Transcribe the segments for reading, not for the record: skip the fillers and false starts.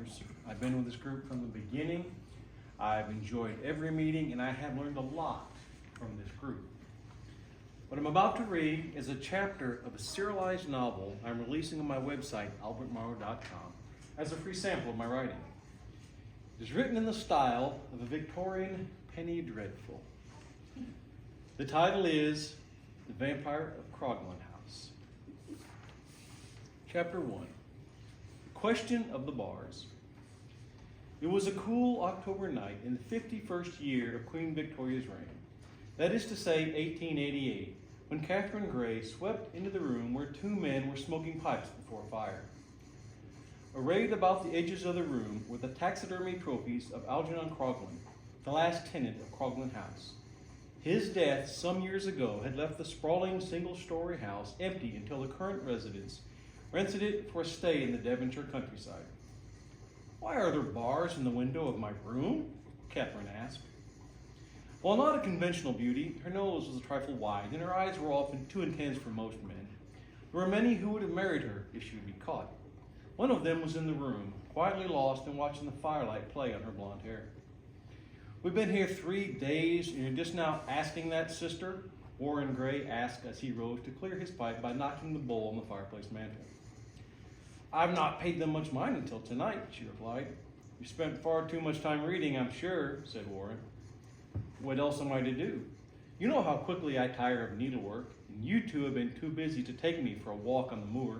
listeners. I've been with this group from the beginning. I've enjoyed every meeting, and I have learned a lot from this group. What I'm about to read is a chapter of a serialized novel I'm releasing on my website, albertmorrow.com, as a free sample of my writing. It is written in the style of a Victorian penny dreadful. The title is The Vampire of Crogland House. Chapter 1. The Question of the Bars. It was a cool October night in the 51st year of Queen Victoria's reign. That is to say, 1888, when Catherine Grey swept into the room where two men were smoking pipes before a fire. Arrayed about the edges of the room were the taxidermy trophies of Algernon Crogland, the last tenant of Crogland House. His death some years ago had left the sprawling single-story house empty until the current residents rented it for a stay in the Devonshire countryside. "Why are there bars in the window of my room?" Catherine asked. While not a conventional beauty, her nose was a trifle wide, and her eyes were often too intense for most men. There were many who would have married her if she would be caught. One of them was in the room, quietly lost and watching the firelight play on her blonde hair. "We've been here 3 days, and you're just now asking that, sister?" Warren Gray asked as he rose to clear his pipe by knocking the bowl on the fireplace mantel. "I've not paid them much mind until tonight," she replied. "You spent far too much time reading, I'm sure," said Warren. "What else am I to do? You know how quickly I tire of needlework, and you two have been too busy to take me for a walk on the moor."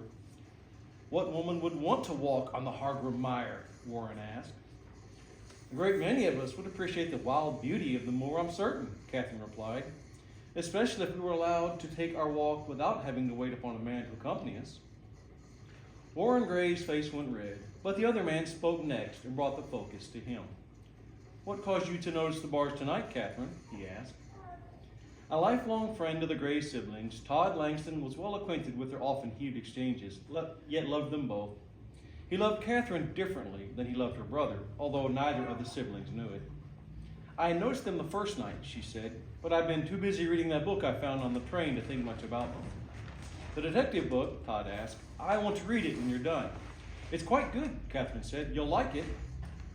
"What woman would want to walk on the Hargrove Mire?" Warren asked. "A great many of us would appreciate the wild beauty of the moor, I'm certain," Catherine replied, "especially if we were allowed to take our walk without having to wait upon a man to accompany us." Warren Gray's face went red, but the other man spoke next and brought the focus to him. "What caused you to notice the bars tonight, Catherine?" he asked. A lifelong friend of the Gray siblings, Todd Langston was well acquainted with their often heated exchanges, yet loved them both. He loved Catherine differently than he loved her brother, although neither of the siblings knew it. "I noticed them the first night," she said, "but I've been too busy reading that book I found on the train to think much about them." "The detective book?" Todd asked. "I want to read it when you're done." "It's quite good," Catherine said. "You'll like it."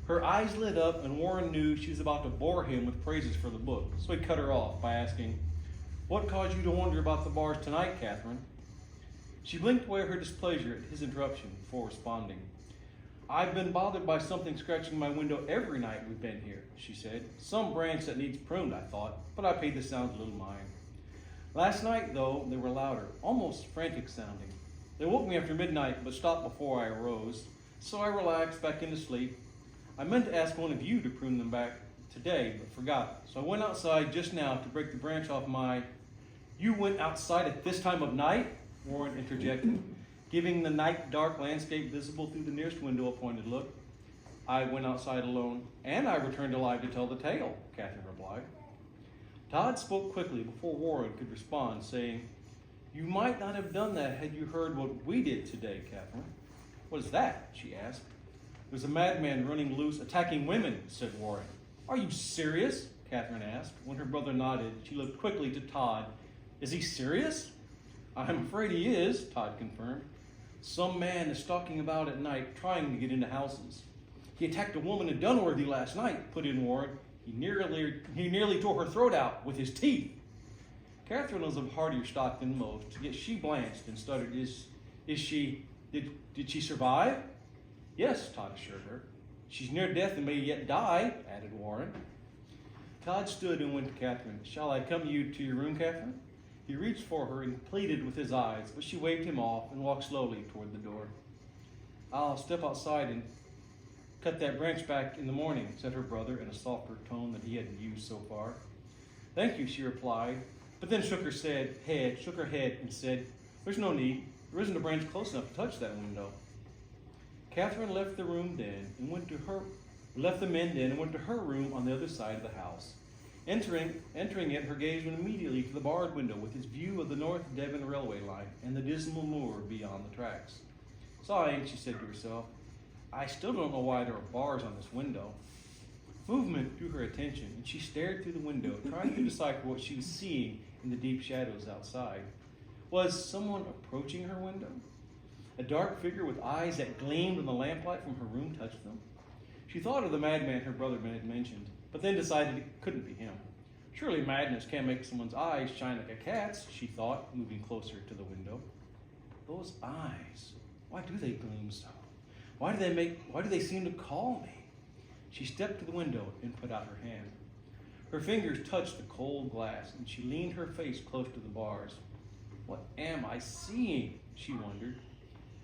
Her eyes lit up, and Warren knew she was about to bore him with praises for the book, so he cut her off by asking, "What caused you to wonder about the bars tonight, Catherine?" She blinked away her displeasure at his interruption before responding. "I've been bothered by something scratching my window every night we've been here," she said. "Some branch that needs pruned, I thought, but I paid the sounds a little mind. Last night, though, they were louder, almost frantic sounding. They woke me after midnight, but stopped before I arose, so I relaxed back into sleep. I meant to ask one of you to prune them back today, but forgot, so I went outside just now to break the branch off my—" "You went outside at this time of night?" Warren interjected, giving the night dark landscape visible through the nearest window a pointed look. "I went outside alone, and I returned alive to tell the tale," Catherine replied. Todd spoke quickly before Warren could respond, saying, "You might not have done that had you heard what we did today, Catherine." "What is that?" she asked. "There's a madman running loose, attacking women," said Warren. "Are you serious?" Catherine asked. When her brother nodded, she looked quickly to Todd. "Is he serious?" "I'm afraid he is," Todd confirmed. "Some man is stalking about at night, trying to get into houses." "He attacked a woman in Dunworthy last night," put in Warren. He nearly tore her throat out with his teeth." Catherine was of hardier stock than most, yet she blanched and stuttered, Did she survive?" "Yes," Todd assured her. "She's near death and may yet die," added Warren. Todd stood and went to Catherine. "Shall I come you to your room, Catherine?" He reached for her and pleaded with his eyes, but she waved him off and walked slowly toward the door. "I'll step outside and cut that branch back in the morning," said her brother in a softer tone than he had used so far. "Thank you," she replied, but then shook her head and said, "There's no need. There isn't a branch close enough to touch that window." Catherine left the men then and went to her room on the other side of the house. Entering it, her gaze went immediately to the barred window with its view of the North Devon railway line and the dismal moor beyond the tracks. Sighing, she said to herself, "I still don't know why there are bars on this window." Movement drew her attention, and she stared through the window, trying to decipher what she was seeing in the deep shadows outside. Was someone approaching her window? A dark figure with eyes that gleamed in the lamplight from her room touched them. She thought of the madman her brother had mentioned, but then decided it couldn't be him. Surely madness can't make someone's eyes shine like a cat's, she thought, moving closer to the window. Those eyes, why do they gleam so? Why do they seem to call me? She stepped to the window and put out her hand. Her fingers touched the cold glass, and she leaned her face close to the bars. What am I seeing? She wondered.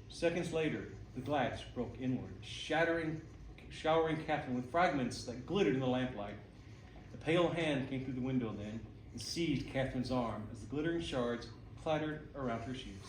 Seconds later, the glass broke inward, showering Catherine with fragments that glittered in the lamplight. A pale hand came through the window then and seized Catherine's arm as the glittering shards clattered around her shoes.